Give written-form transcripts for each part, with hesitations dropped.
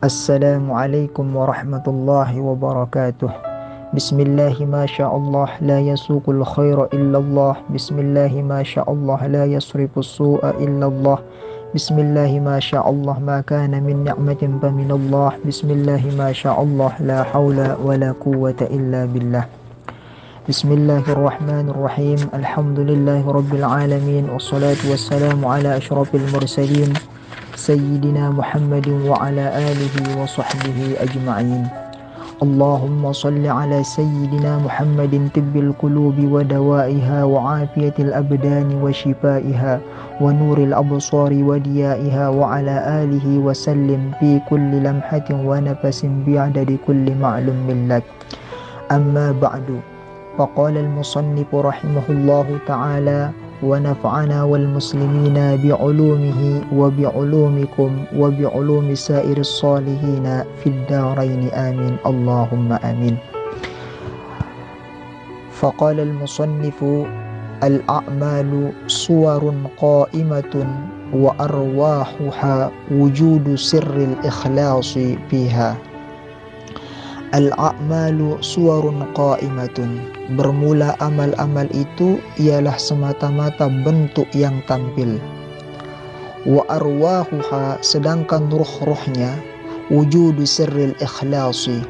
Assalamualaikum warahmatullahi wabarakatuh. Bismillahi ma sya'allah la yasuqul khaira illallah. Bismillahi ma sya'allah la yasrifus su'a illallah. Bismillahi ma sya'allah ma kana min ni'matin faminallah. Bismillahi ma sya'allah la hawla wa la quwwata illa billah. Bismillahirrahmanirrahim. Alhamdulillahi rabbil alamin. Wassalatu wassalamu ala asyrafil mursalin Sayyidina Muhammadin wa ala alihi wa sahbihi ajma'in. Allahumma salli ala Sayyidina Muhammadin tibbil qulubi wa dawaiha wa afiyatil abdani wa shifaiha wa nuril absari wa diyaiha wa ala alihi wa sallim fi kulli lamhatin wa nafasin bi'adadi kulli ma'lum millak. Amma ba'du. Faqala al-musannifu rahimahullahu ta'ala ونفعنا والمسلمين بعلومه وبعلومكم وبعلوم سائر الصالحين في الدارين آمين اللهم آمين. فقال المصنف الأعمال صور قائمة وأرواحها وجود سر الإخلاص فيها. Al-a'malu suwarun qa'imatun. Bermula amal-amal itu ialah semata-mata bentuk yang tampil. Wa arwahuha, sedangkan ruh-ruhnya, wujudu sirril ikhlasi,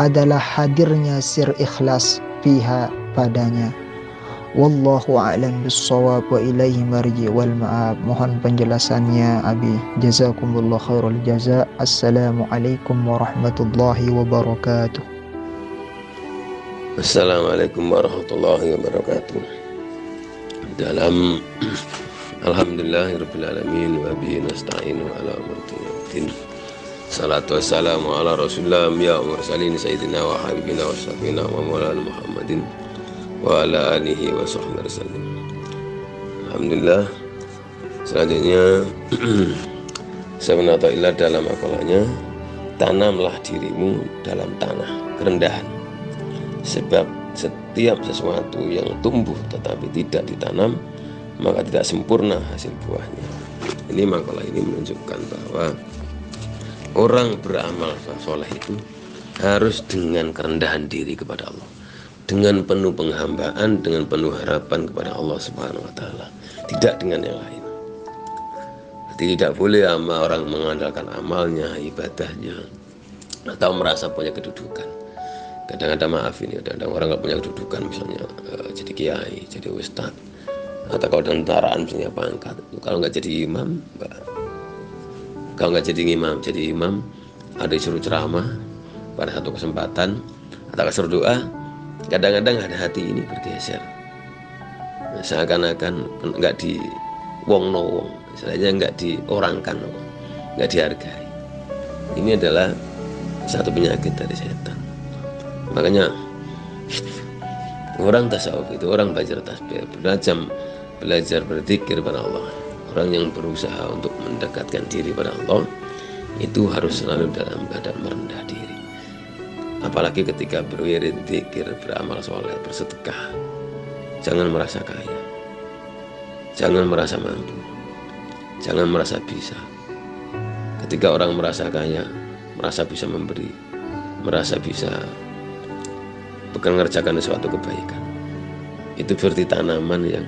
adalah hadirnya sir ikhlas fiha, padanya. Wallahu a'lam bissawab wa ilaihi marji wal ma'ab. Mohon penjelasannya Abi. Jazakumullah khairul jaza. Assalamualaikum warahmatullahi wabarakatuh. Assalamualaikum warahmatullahi wabarakatuh. Dalam alhamdulillahirabbil alamin wa bihi nasta'inu ala umuri. Salatu wassalamu ala rasulillah ya mursalin sayyidina wa habibina wa syafiina wa maulana Muhammadin wa ala alihi wa sahbihi wasallam. Alhamdulillah. Selanjutnya saya menatailah dalam makalannya, tanamlah dirimu dalam tanah kerendahan, sebab setiap sesuatu yang tumbuh tetapi tidak ditanam maka tidak sempurna hasil buahnya. Ini makalah ini menunjukkan bahwa orang beramal soleh itu harus dengan kerendahan diri kepada Allah, dengan penuh penghambaan, dengan penuh harapan kepada Allah Subhanahu wa taala, tidak dengan yang lain. Tidak boleh orang mengandalkan amalnya, ibadahnya, atau merasa punya kedudukan. Kadang-kadang maaf ini, kadang-kadang orang nggak punya kedudukan, misalnya jadi kiai, jadi ustad, atau kalau tentaraan misalnya pangkat. Kalau nggak jadi imam, kalau nggak jadi imam, ada disuruh ceramah pada satu kesempatan, atau disuruh doa. Kadang-kadang ada hati ini bergeser, seakan-akan nggak di wong no wong, istilahnya nggak diorangkan, nggak dihargai. Ini adalah satu penyakit dari setan. Makanya orang tasawuf itu, orang belajar tasbih, belajar berzikir pada Allah, orang yang berusaha untuk mendekatkan diri pada Allah, itu harus selalu dalam keadaan merendah diri. Apalagi ketika berwirid, zikir, beramal soleh, bersedekah. Jangan merasa kaya, jangan merasa mampu, jangan merasa bisa. Ketika orang merasa kaya, merasa bisa memberi, merasa bisa mengerjakan suatu kebaikan, itu seperti tanaman yang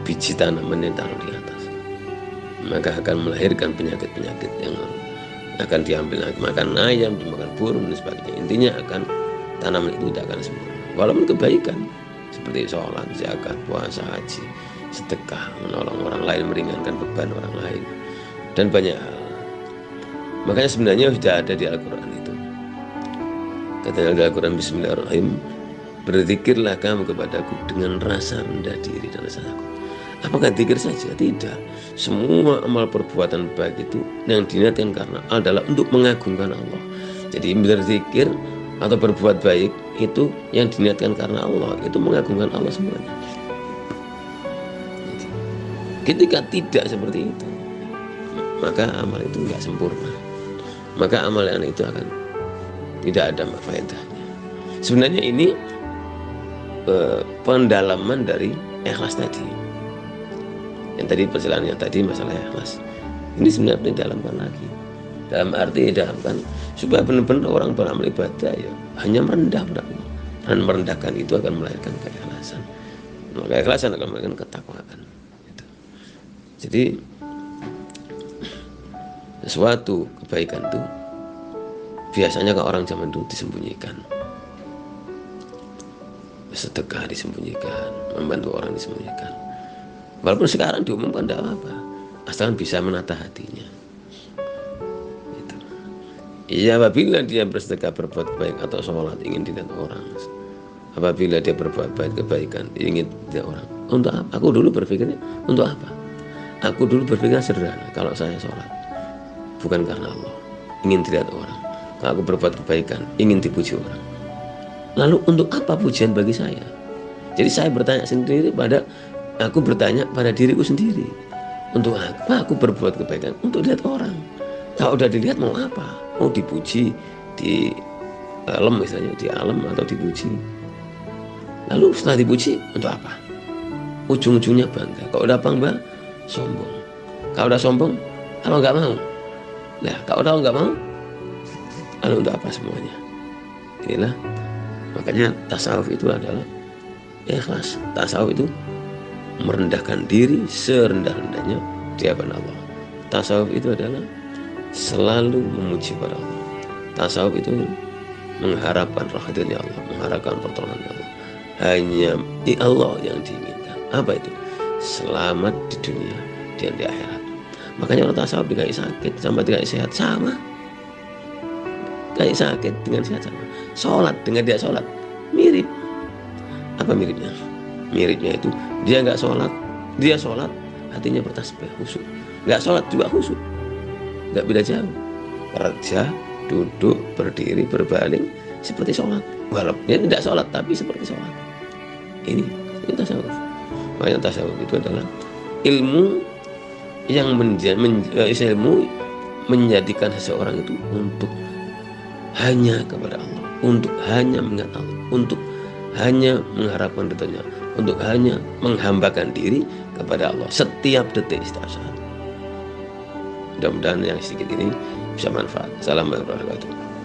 biji tanaman yang taruh di atas, maka akan melahirkan penyakit-penyakit yang akan diambil makan ayam, dimakan burung dan sebagainya. Intinya akan tanaman itu tidak akan sempurna. Walaupun kebaikan seperti sholat, zakat, puasa, haji, sedekah, menolong orang lain, meringankan beban orang lain, dan banyak hal. Makanya sebenarnya sudah ada di Al-Quran itu. Katanya di Al-Quran, Bismillahirrahmanirrahim, berzikirlah kamu kepadaku dengan rasa rendah diri dan rasa takut. Apakah zikir saja? Tidak. Semua amal perbuatan baik itu yang diniatkan karena adalah untuk mengagungkan Allah. Jadi berzikir atau berbuat baik itu yang diniatkan karena Allah, itu mengagungkan Allah semuanya. Ketika tidak seperti itu, maka amal itu tidak sempurna, maka amalan itu akan tidak ada faedahnya. Sebenarnya ini pendalaman dari ikhlas tadi. Yang tadi perjalanannya tadi masalah ikhlas. Ini sebenarnya didalamkan lagi. Dalam arti supaya benar-benar orang beramal ibadah ya hanya merendah pada Allah, dan merendahkan itu akan melahirkan keikhlasan, maka keikhlasan akan melahirkan ketakwaan gitu. Jadi sesuatu kebaikan itu biasanya kalau orang zaman dulu disembunyikan, sedekah disembunyikan, membantu orang disembunyikan, walaupun sekarang diumumkan tidak apa-apa asalkan bisa menata hatinya. Iya, apabila dia bersedekah, berbuat baik atau sholat ingin dilihat orang, apabila dia berbuat baik kebaikan ingin dilihat orang, untuk apa? Aku dulu berpikirnya untuk apa? Aku dulu berpikir sederhana, kalau saya sholat bukan karena Allah, ingin dilihat orang. Kalau aku berbuat kebaikan ingin dipuji orang, lalu untuk apa pujian bagi saya? Jadi saya bertanya sendiri aku bertanya pada diriku sendiri, untuk apa aku berbuat kebaikan? Untuk dilihat orang. Kalau udah dilihat mau apa? Mau dipuji di alam misalnya, di alam atau dipuji. Lalu setelah dipuji untuk apa? Ujung-ujungnya bangga. Kalau udah bangga, sombong. Kalau udah sombong, kalau nggak mau. Nah, kalau udah nggak mau, lalu untuk apa semuanya? Inilah makanya tasawuf itu adalah ikhlas. Tasawuf itu merendahkan diri serendah-rendahnya di hadapan Allah. Tasawuf itu adalah selalu memuji pada Allah. Tasawuf itu mengharapkan rahmatnya Allah, mengharapkan pertolongan Allah. Hanya Allah yang diinginkan. Apa itu? Selamat di dunia dan di akhirat. Makanya orang tasawuf dikasih sakit sama dikasih sehat sama. Kayak sakit dengan sehat sama. Sholat dengan dia sholat mirip. Apa miripnya? Miripnya itu dia nggak sholat, dia sholat hatinya bertasbih khusyuk. Nggak sholat juga khusyuk. Nggak beda jauh. Kerja, duduk, berdiri, berbaling seperti sholat. Walaupun dia tidak sholat tapi seperti sholat. Ini tasawuf. Makanya tasawuf itu adalah ilmu yang menjadikan seseorang itu untuk hanya kepada Allah, untuk hanya mengingat Allah, untuk hanya mengharapkan ridhonya, untuk hanya menghambakan diri kepada Allah setiap detik, setiap saat. Mudah-mudahan yang sedikit ini bisa manfaat. Assalamualaikum warahmatullahi wabarakatuh.